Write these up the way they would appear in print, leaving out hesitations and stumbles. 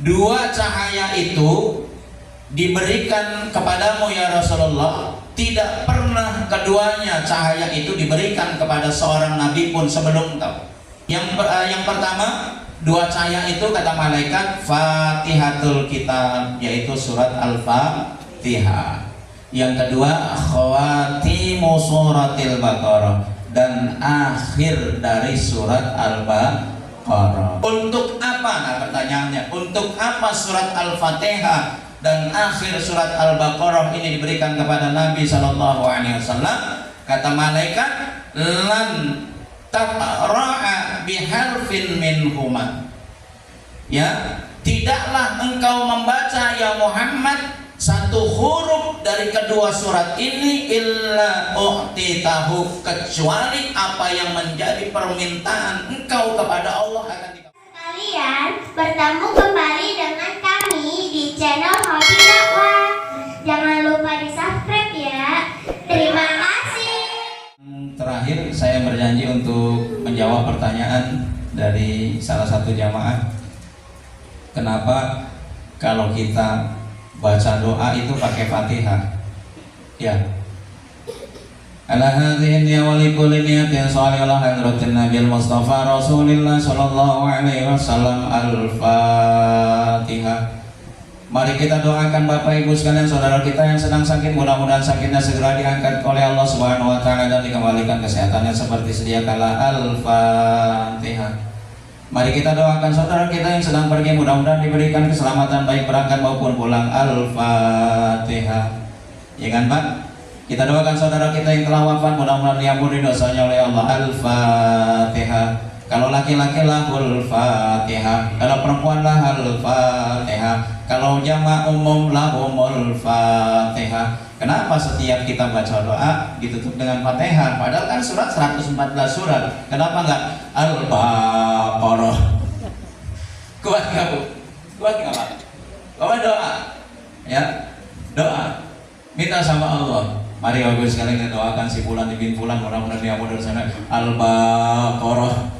Dua cahaya itu diberikan kepadamu ya Rasulullah. Tidak pernah keduanya cahaya itu diberikan kepada seorang nabi pun sebelum kau. Yang pertama, dua cahaya itu kata malaikat Fatihatul Kitab, yaitu surat Al-Fatihah. Yang kedua, khawatimu suratil Baqarah, dan akhir dari surat Al-Baqarah. Untuk apa? Nah pertanyaannya, untuk apa surat Al-Fatihah dan akhir surat Al-Baqarah ini diberikan kepada Nabi SAW? Kata malaikat, lan taqra'a biharfin minhuma, ya, tidaklah engkau membaca ya Muhammad satu huruf dari kedua surat ini illa u'titahu, kecuali apa yang menjadi permintaan engkau kepada Allah akan dikabulkan. Kalian bertemu kembali dengan kami di channel Hobi Dakwah. Jangan lupa di subscribe ya. Terima kasih. Terakhir saya berjanji untuk menjawab pertanyaan dari salah satu jamaah. Kenapa kalau kita baca doa itu pakai Fatihah? Ya. Ala hadhihi ya wa li kulli niyatin shalihah hadratin Nabil Mustafa Rasulillah sallallahu alaihi wasallam. Al-Fatihah. Mari kita doakan Bapak Ibu sekalian, saudara kita yang sedang sakit, mudah-mudahan sakitnya segera diangkat oleh Allah Subhanahu wa taala dan dikembalikan kesehatannya seperti sedia kala. Al-Fatihah. Mari kita doakan saudara kita yang sedang pergi, mudah-mudahan diberikan keselamatan baik berangkat maupun pulang. Al-Fatihah. Ya kan Pak? Kita doakan saudara kita yang telah wafat, mudah-mudahan diampuni dosanya oleh Allah. Al-Fatihah. Kalau laki-laki lahul Fatihah, kalau perempuan lahul Fatihah, kalau jamaah umum lahumul Fatihah. Kenapa setiap kita baca doa ditutup dengan Fatihah? Padahal kan surat 114 surat. Kenapa enggak Al-Baqarah? Kuat enggak Bu? Kuat enggak Pak? Bapak doa, ya, doa, minta sama Allah. Mari Bapak sekalian kita doakan si Fulan bin Fulan, mudah-mudahan diampuni dosanya. Al-Baqarah.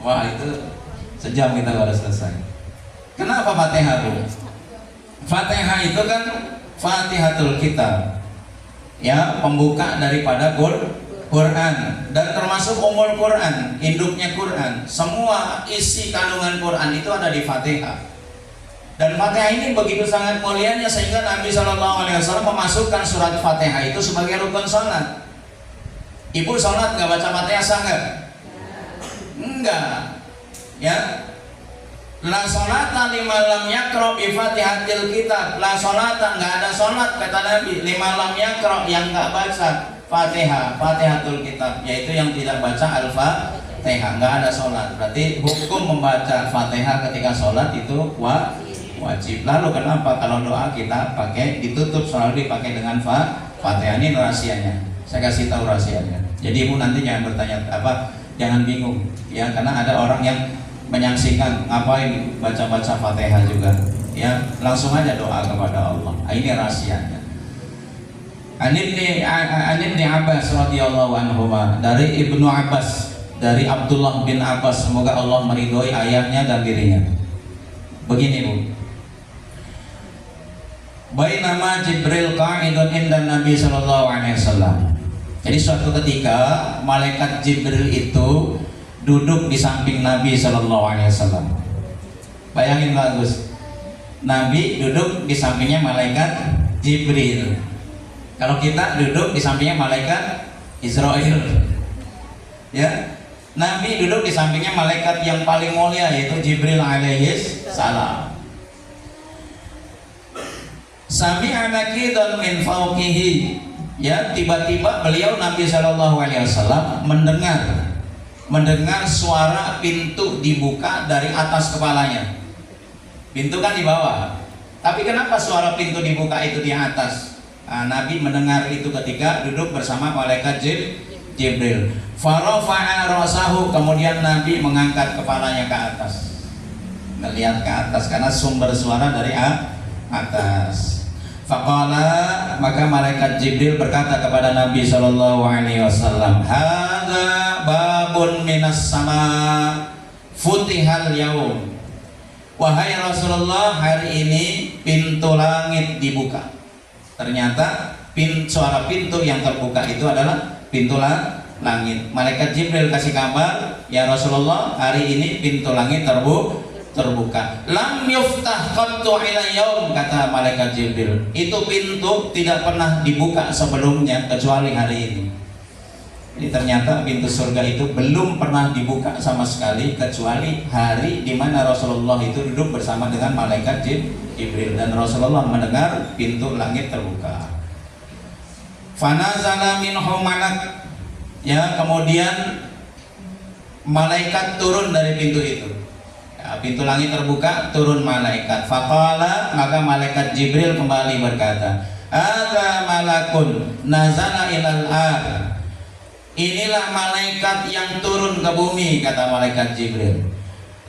Wah, itu sejam kita baru selesai. Kenapa Fatihah Bu? Fatihah itu kan Fatihatul Kitab, ya, pembuka daripada Quran, dan termasuk umul Quran, induknya Quran. Semua isi kandungan Quran itu ada di Fatihah. Dan Fatihah ini begitu sangat mulianya sehingga Nabi SAW memasukkan surat Fatihah itu sebagai rukun sholat. Ibu sholat nggak baca Fatihah sah nggak? Enggak, ya. La sholata lima lam yaqra bi Fatihatil Kitab. La sholata, enggak ada sholat kata Nabi lima lam yaqra, yang enggak baca Fatihah, Fatihatul Kitab, yaitu yang tidak baca Al-Fatihah, enggak ada sholat. Berarti hukum membaca Fatihah ketika sholat itu wajib. Lalu kenapa kalau doa kita pakai ditutup selalu dipakai dengan Fatihah? Ini rahasianya. Saya kasih tahu rahasianya. Jadi ibu nanti jangan bertanya jangan bingung ya, karena ada orang yang menyaksikan ngapain baca-baca Fatihah juga, ya, langsung aja doa kepada Allah. Ini rahasianya. An Ibni Abbas radhiyallahu anhu, dari Ibnu Abbas, dari Abdullah bin Abbas, semoga Allah meridhoi ayahnya dan dirinya. Begini Bu, bainama Jibril qa'idun inda Nabi sallallahu alaihi wasallam. Jadi suatu ketika malaikat Jibril itu duduk di samping Nabi Sallallahu Alaihi Wasallam. Bayangin bagus, Nabi duduk di sampingnya malaikat Jibril. Kalau kita duduk di sampingnya malaikat Israel, ya. Nabi duduk di sampingnya malaikat yang paling mulia, yaitu Jibril alaihis salam. Sami'a naqidan min fawqihi, ya, tiba-tiba beliau Nabi Shallallahu Alaihi Wasallam mendengar suara pintu dibuka dari atas kepalanya. Pintu kan di bawah, tapi kenapa suara pintu dibuka itu di atas? Nabi mendengar itu ketika duduk bersama malaikat Jibril. Farafa'a rasahu, kemudian Nabi mengangkat kepalanya ke atas, melihat ke atas karena sumber suara dari atas. Faqala, maka malaikat Jibril berkata kepada Nabi Shallallahu Alaihi Wasallam, hadza babun minas sama futihal yaum. wahai Rasulullah, hari ini pintu langit dibuka. Ternyata suara pintu yang terbuka itu adalah pintu langit. Malaikat Jibril kasih kabar, ya Rasulullah, hari ini pintu langit terbuka. Lam yuftah qattu ila yaum, kata malaikat Jibril. Itu pintu tidak pernah dibuka sebelumnya kecuali hari ini. Jadi ternyata pintu surga itu belum pernah dibuka sama sekali kecuali hari di mana Rasulullah itu duduk bersama dengan malaikat Jibril dan Rasulullah mendengar pintu langit terbuka. Fanazala minhu malak, ya, kemudian malaikat turun dari pintu itu. Ya, pintu langit terbuka, turun malaikat. Faqala, maka malaikat Jibril kembali berkata, "Ada malakun nazala ilal ard." Inilah malaikat yang turun ke bumi, kata malaikat Jibril.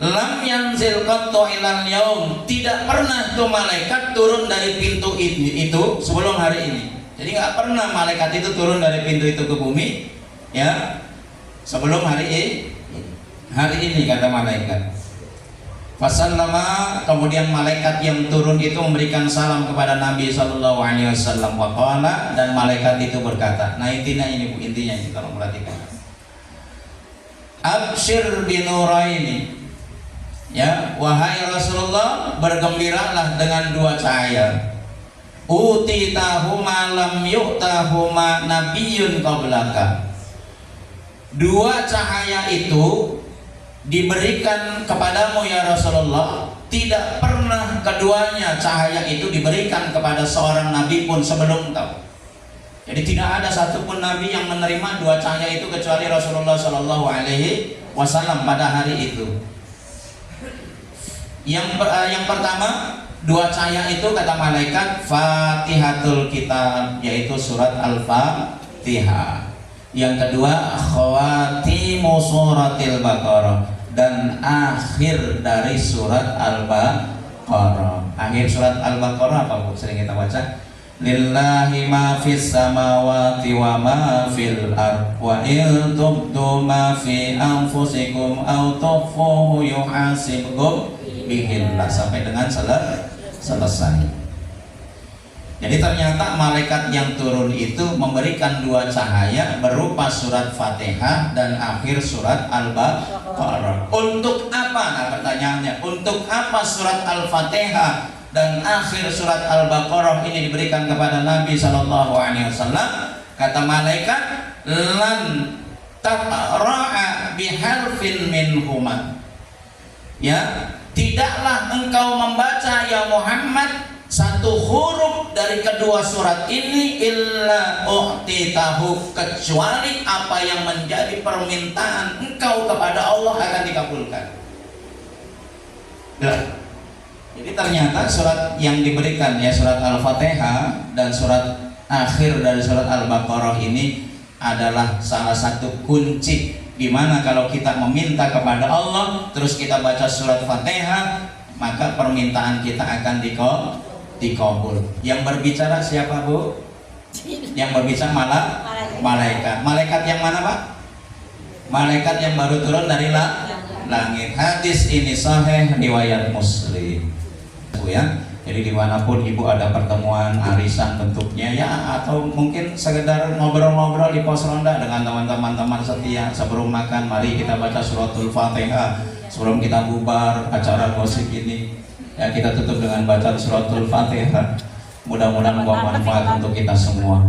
Lam yanzil qattu ilal yaum, tidak pernah tuh malaikat turun dari pintu itu sebelum hari ini. Jadi nggak pernah malaikat itu turun dari pintu itu ke bumi, ya, sebelum hari ini, kata malaikat. Fasallama, kemudian malaikat yang turun itu memberikan salam kepada Nabi Shallallahu Alaihi Wasallam. Waqala, dan malaikat itu berkata, nah intinya ini Bu, intinya ini tolong perhatikan. Abshir binuraini, ya, wahai Rasulullah, bergembiralah dengan dua cahaya. Utitahuma lam yu'tahuma nabiyyun qablaka. Dua cahaya itu diberikan kepadamu ya Rasulullah, tidak pernah keduanya cahaya itu diberikan kepada seorang nabi pun sebelum engkau. Jadi tidak ada satupun nabi yang menerima dua cahaya itu kecuali Rasulullah Shallallahu Alaihi Wasallam pada hari itu. Yang pertama, dua cahaya itu kata malaikat Fatihatul Kitab, yaitu surat Al-Fatihah. Yang kedua, khawatimu suratil Baqarah, dan akhir dari surat Al-Baqarah. Akhir surat Al-Baqarah apa Bu? Sering kita baca. Lillahi ma fis samawati wa ma fil ard wa in tubdu ma fi anfusikum aw tukhfuhu yuhasibkum bihillah, sampai dengan selesai. Jadi ternyata malaikat yang turun itu memberikan dua cahaya berupa surat Fatihah dan akhir surat Al-Baqarah. Untuk apa? Nah pertanyaannya, untuk apa surat Al-Fatihah dan akhir surat Al-Baqarah ini diberikan kepada Nabi Shallallahu Alaihi Wasallam? Kata malaikat, lan taqra'a biharfin minhuma, ya, tidaklah engkau membaca ya Muhammad satu huruf dari kedua surat ini illa u'titahu, kecuali apa yang menjadi permintaan engkau kepada Allah akan dikabulkan. Jadi ternyata surat yang diberikan, ya, surat Al-Fatihah dan surat akhir dari surat Al-Baqarah ini adalah salah satu kunci di mana kalau kita meminta kepada Allah terus kita baca surat Fatihah, maka permintaan kita akan dikabul. Yang berbicara siapa Bu? Yang berbicara malaikat. Malaikat yang mana Pak? Malaikat yang baru turun dari langit. Hadis ini sahih riwayat Muslim, Bu, ya. Jadi dimanapun Ibu ada pertemuan, arisan bentuknya, ya, atau mungkin sekedar ngobrol-ngobrol di pos ronda dengan teman-teman setia, sebelum makan mari kita baca suratul Fatihah. Sebelum kita bubar acara gosip ini, ya, kita tutup dengan baca suratul Fatihah. Mudah-mudahan membawa manfaat untuk kita semua,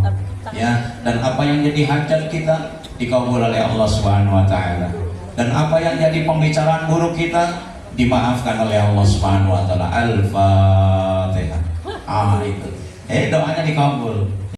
ya. Dan apa yang jadi hajat kita dikabul oleh Allah Subhanahu wa taala. Dan apa yang jadi pembicaraan buruk kita dimaafkan oleh Allah Subhanahu wa taala. Al-Fatihah. Itu. Doanya dikabul.